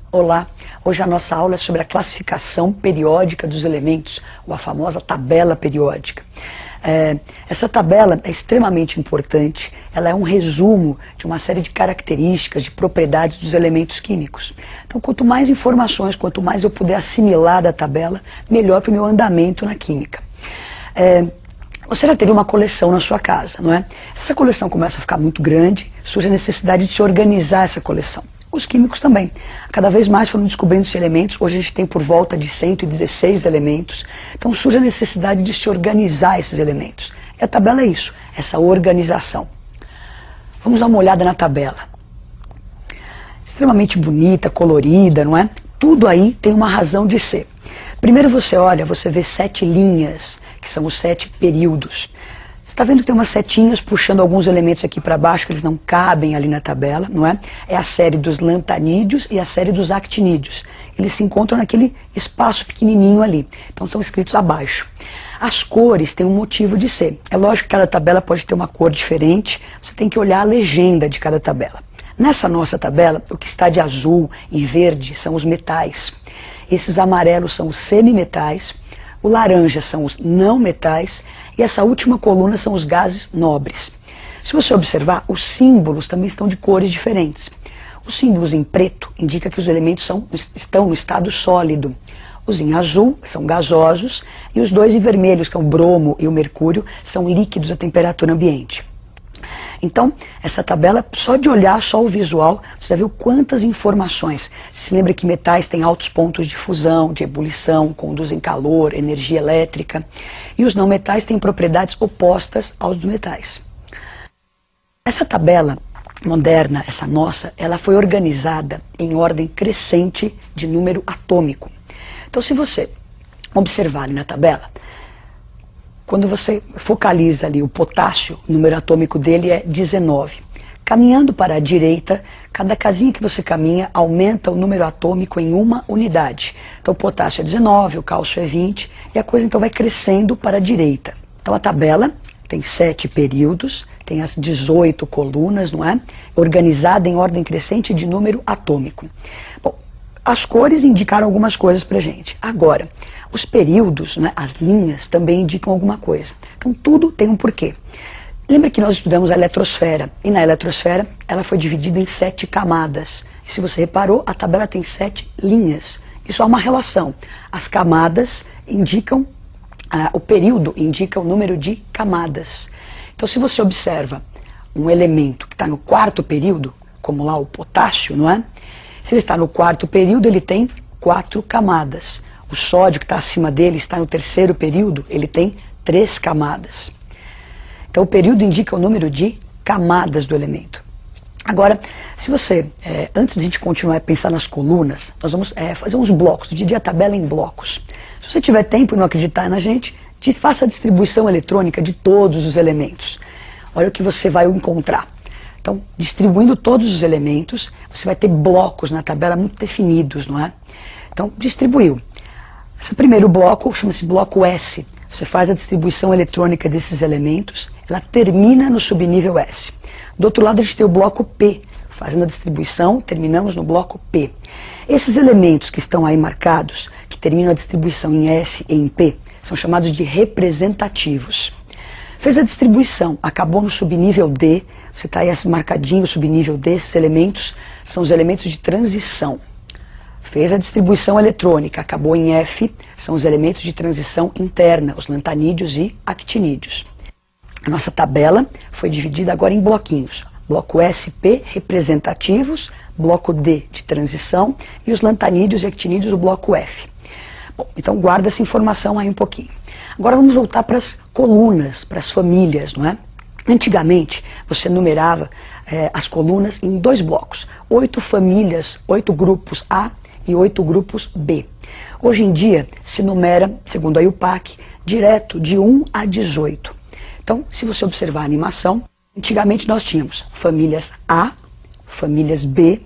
Olá, hoje a nossa aula é sobre a classificação periódica dos elementos, ou a famosa tabela periódica. Essa tabela é extremamente importante, ela é um resumo de uma série de características, de propriedades dos elementos químicos. Então, quanto mais informações, quanto mais eu puder assimilar da tabela, melhor para o meu andamento na química. Você já teve uma coleção na sua casa, não é? Essa coleção começa a ficar muito grande, surge a necessidade de se organizar essa coleção. Os químicos também. Cada vez mais foram descobrindo esses elementos. Hoje a gente tem por volta de 116 elementos. Então surge a necessidade de se organizar esses elementos. E a tabela é isso, essa organização. Vamos dar uma olhada na tabela. Extremamente bonita, colorida, não é? Tudo aí tem uma razão de ser. Primeiro você olha, você vê 7 linhas, que são os 7 períodos. Você está vendo que tem umas setinhas puxando alguns elementos aqui para baixo, que eles não cabem ali na tabela, não é? É a série dos lantanídeos e a série dos actinídeos. Eles se encontram naquele espaço pequenininho ali. Então estão escritos abaixo. As cores têm um motivo de ser. É lógico que cada tabela pode ter uma cor diferente. Você tem que olhar a legenda de cada tabela. Nessa nossa tabela, o que está de azul e verde são os metais. Esses amarelos são os semimetais. O laranja são os não metais e essa última coluna são os gases nobres. Se você observar, os símbolos também estão de cores diferentes. Os símbolos em preto indicam que os elementos estão no estado sólido. Os em azul são gasosos e os dois em vermelhos, que é o bromo e o mercúrio, são líquidos a temperatura ambiente. Então, essa tabela, só de olhar, só o visual, você já viu quantas informações. Você se lembra que metais têm altos pontos de fusão, de ebulição, conduzem calor, energia elétrica. E os não metais têm propriedades opostas aos dos metais. Essa tabela moderna, essa nossa, ela foi organizada em ordem crescente de número atômico. Então, se você observar ali na tabela, quando você focaliza ali o potássio, o número atômico dele é 19. Caminhando para a direita, cada casinha que você caminha aumenta o número atômico em uma unidade. Então o potássio é 19, o cálcio é 20, e a coisa então vai crescendo para a direita. Então a tabela tem 7 períodos, tem as 18 colunas, não é? Organizada em ordem crescente de número atômico. Bom, as cores indicaram algumas coisas pra gente. Agora, os períodos, né, as linhas, também indicam alguma coisa. Então tudo tem um porquê. Lembra que nós estudamos a eletrosfera, e na eletrosfera ela foi dividida em 7 camadas. E se você reparou, a tabela tem 7 linhas. Isso há uma relação. As camadas indicam, o período indica o número de camadas. Então se você observa um elemento que está no 4º período, como lá o potássio, não é? Se ele está no 4º período, ele tem 4 camadas. O sódio, que está acima dele, está no 3º período, ele tem 3 camadas. Então, o período indica o número de camadas do elemento. Agora, se você, antes de a gente continuar a pensar nas colunas, nós vamos fazer uns blocos, dividir a tabela em blocos. Se você tiver tempo e não acreditar na gente, faça a distribuição eletrônica de todos os elementos. Olha o que você vai encontrar. Então, distribuindo todos os elementos, você vai ter blocos na tabela muito definidos, não é? Então, distribuiu. Esse primeiro bloco chama-se bloco S. Você faz a distribuição eletrônica desses elementos, ela termina no subnível S. Do outro lado, a gente tem o bloco P. Fazendo a distribuição, terminamos no bloco P. Esses elementos que estão aí marcados, que terminam a distribuição em S e em P, são chamados de representativos. Fez a distribuição, acabou no subnível D, você está aí marcadinho o subnível desses elementos, são os elementos de transição. Fez a distribuição eletrônica, acabou em F, são os elementos de transição interna, os lantanídeos e actinídeos. A nossa tabela foi dividida agora em bloquinhos. Bloco S, P, representativos, bloco D, de transição, e os lantanídeos e actinídeos do bloco F. Bom, então guarda essa informação aí um pouquinho. Agora vamos voltar para as colunas, para as famílias, não é? Antigamente, você numerava as colunas em 2 blocos. 8 famílias, 8 grupos A e 8 grupos B. Hoje em dia, se numera, segundo a IUPAC, direto de 1 a 18. Então, se você observar a animação, antigamente nós tínhamos famílias A, famílias B,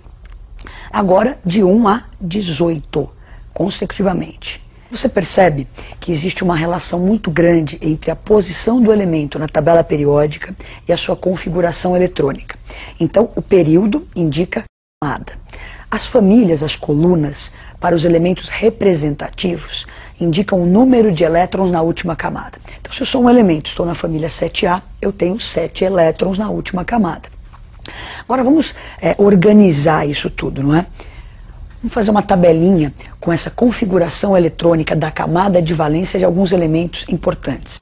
agora de 1 a 18, consecutivamente. Você percebe que existe uma relação muito grande entre a posição do elemento na tabela periódica e a sua configuração eletrônica. Então, o período indica camada. As famílias, as colunas, para os elementos representativos, indicam o número de elétrons na última camada. Então, se eu sou um elemento, estou na família 7A, eu tenho 7 elétrons na última camada. Agora vamos organizar isso tudo, não é? Vamos fazer uma tabelinha com essa configuração eletrônica da camada de valência de alguns elementos importantes.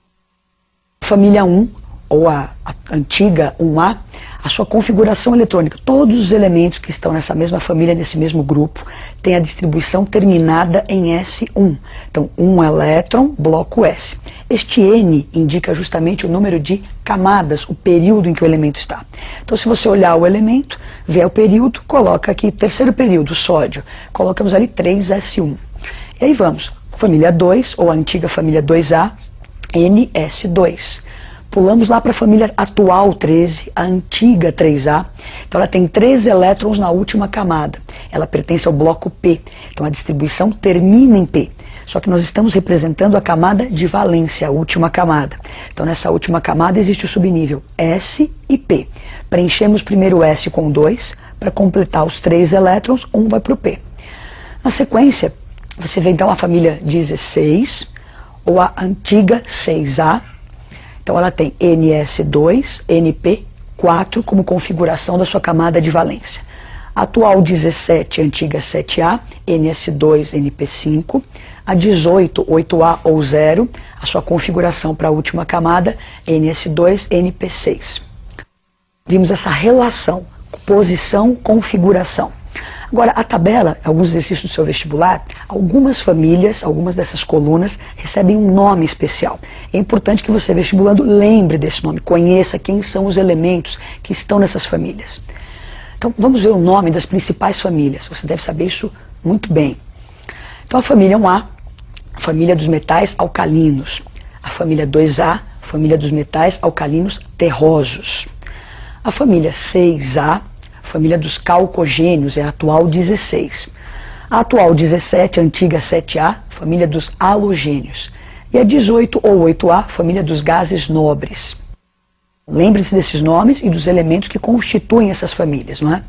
Família 1, ou a antiga 1A, a sua configuração eletrônica, todos os elementos que estão nessa mesma família, nesse mesmo grupo, têm a distribuição terminada em S1. Então, 1 elétron, bloco S. Este N indica justamente o número de camadas, o período em que o elemento está. Então, se você olhar o elemento, vê o período, coloca aqui, terceiro período, sódio, colocamos ali 3S1. E aí vamos, família 2, ou a antiga família 2A, NS2. Pulamos lá para a família atual 13, a antiga 3A. Então ela tem 13 elétrons na última camada. Ela pertence ao bloco P. Então a distribuição termina em P. Só que nós estamos representando a camada de valência, a última camada. Então nessa última camada existe o subnível S e P. Preenchemos primeiro o S com 2, para completar os 3 elétrons, 1 vai para o P. Na sequência, você vê então a família 16, ou a antiga 6A. Então ela tem NS2, NP4 como configuração da sua camada de valência. A atual 17, antiga 7A, NS2, NP5. A 18, 8A ou 0, a sua configuração para a última camada, NS2, NP6. Vimos essa relação, posição, configuração. Agora, a tabela, alguns exercícios do seu vestibular, algumas famílias, algumas dessas colunas, recebem um nome especial. É importante que você, vestibulando, lembre desse nome, conheça quem são os elementos que estão nessas famílias. Então, vamos ver o nome das principais famílias. Você deve saber isso muito bem. Então, a família 1A, a família dos metais alcalinos. A família 2A, família dos metais alcalinos terrosos. A família 6A, família dos calcogênios, é a atual 16. A atual 17, antiga 7A, família dos halogênios. E a 18 ou 8A, família dos gases nobres. Lembre-se desses nomes e dos elementos que constituem essas famílias, não é?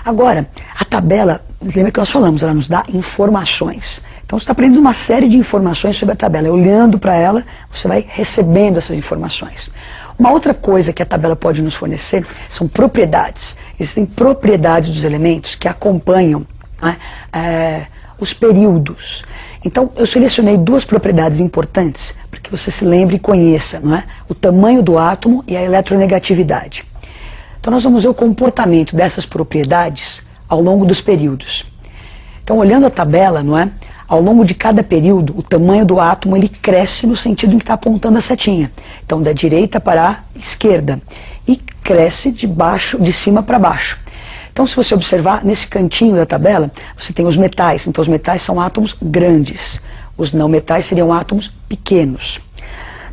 Agora, a tabela, lembra que nós falamos, ela nos dá informações. Então você está aprendendo uma série de informações sobre a tabela. Olhando para ela, você vai recebendo essas informações. Uma outra coisa que a tabela pode nos fornecer são propriedades. Existem propriedades dos elementos que acompanham, né, os períodos. Então eu selecionei duas propriedades importantes para que você se lembre e conheça, não é? O tamanho do átomo e a eletronegatividade. Então nós vamos ver o comportamento dessas propriedades ao longo dos períodos. Então olhando a tabela, não é? Ao longo de cada período, o tamanho do átomo ele cresce no sentido em que está apontando a setinha. Então, da direita para a esquerda. E cresce de cima para baixo. Então, se você observar, nesse cantinho da tabela, você tem os metais. Então, os metais são átomos grandes. Os não metais seriam átomos pequenos.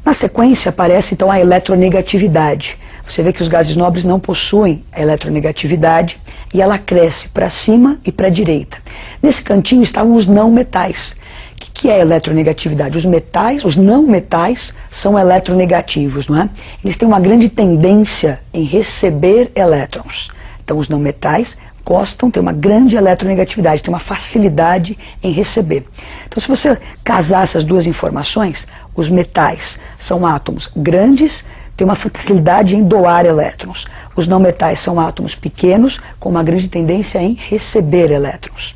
Na sequência, aparece, então, a eletronegatividade. Você vê que os gases nobres não possuem a eletronegatividade e ela cresce para cima e para a direita. Nesse cantinho estavam os não metais. O que é a eletronegatividade? Os metais, os não metais, são eletronegativos, não é? Eles têm uma grande tendência em receber elétrons. Então os não metais têm uma grande eletronegatividade, têm uma facilidade em receber. Então se você casar essas duas informações, os metais são átomos grandes, tem uma facilidade em doar elétrons. Os não metais são átomos pequenos, com uma grande tendência em receber elétrons.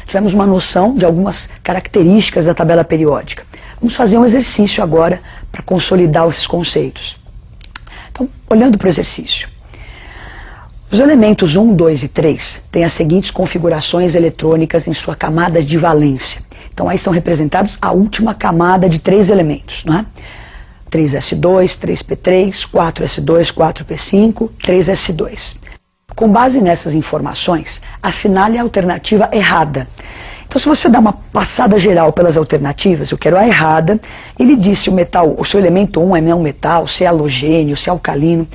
Tivemos uma noção de algumas características da tabela periódica. Vamos fazer um exercício agora para consolidar esses conceitos. Então, olhando para o exercício. Os elementos 1, 2 e 3 têm as seguintes configurações eletrônicas em sua camada de valência. Então, aí estão representados a última camada de 3 elementos, não é? 3S2, 3P3, 4S2, 4P5, 3S2. Com base nessas informações, assinale a alternativa errada. Então, se você dá uma passada geral pelas alternativas, eu quero a errada, ele diz se o metal, o seu elemento 1 é não metal, se é halogênio, se é alcalino.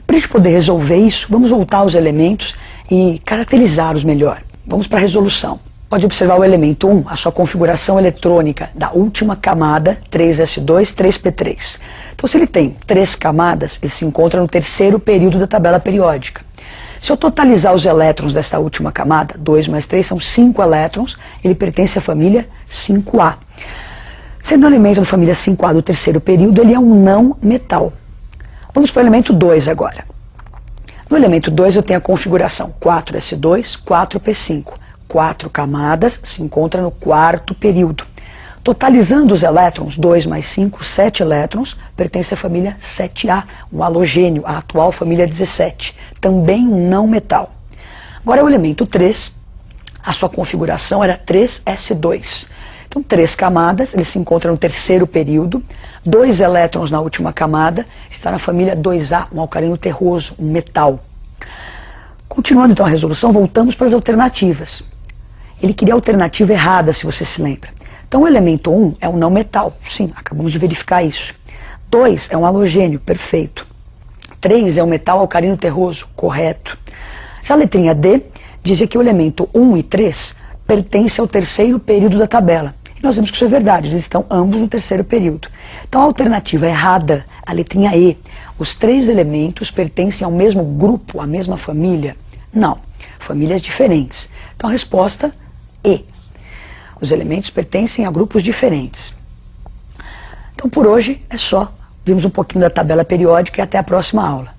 Para a gente poder resolver isso, vamos voltar aos elementos e caracterizá-los melhor. Vamos para a resolução. Pode observar o elemento 1, a sua configuração eletrônica da última camada, 3S2, 3P3. Então, se ele tem 3 camadas, ele se encontra no terceiro período da tabela periódica. Se eu totalizar os elétrons dessa última camada, 2 mais 3 são 5 elétrons, ele pertence à família 5A. Sendo um elemento da família 5A do terceiro período, ele é um não metal. Vamos para o elemento 2 agora. No elemento 2 eu tenho a configuração 4s2, 4p5. 4 camadas se encontram no quarto período. Totalizando os elétrons, 2 mais 5, 7 elétrons, pertence à família 7A, um halogênio, a atual família 17, também um não metal. Agora o elemento 3, a sua configuração era 3s2. Então 3 camadas, ele se encontra no terceiro período, 2 elétrons na última camada, está na família 2A, um alcalino terroso, um metal. Continuando então a resolução, voltamos para as alternativas. Ele queria a alternativa errada, se você se lembra. Então o elemento 1 é um não metal, sim, acabamos de verificar isso. 2 é um halogênio, perfeito. 3 é um metal alcalino terroso, correto. Já a letrinha D dizia que o elemento 1 e 3 pertence ao terceiro período da tabela. E nós vemos que isso é verdade, eles estão ambos no terceiro período. Então a alternativa errada, a letrinha E, os 3 elementos pertencem ao mesmo grupo, à mesma família? Não, famílias diferentes. Então a resposta E. Os elementos pertencem a grupos diferentes. Então por hoje é só. Vimos um pouquinho da tabela periódica e até a próxima aula.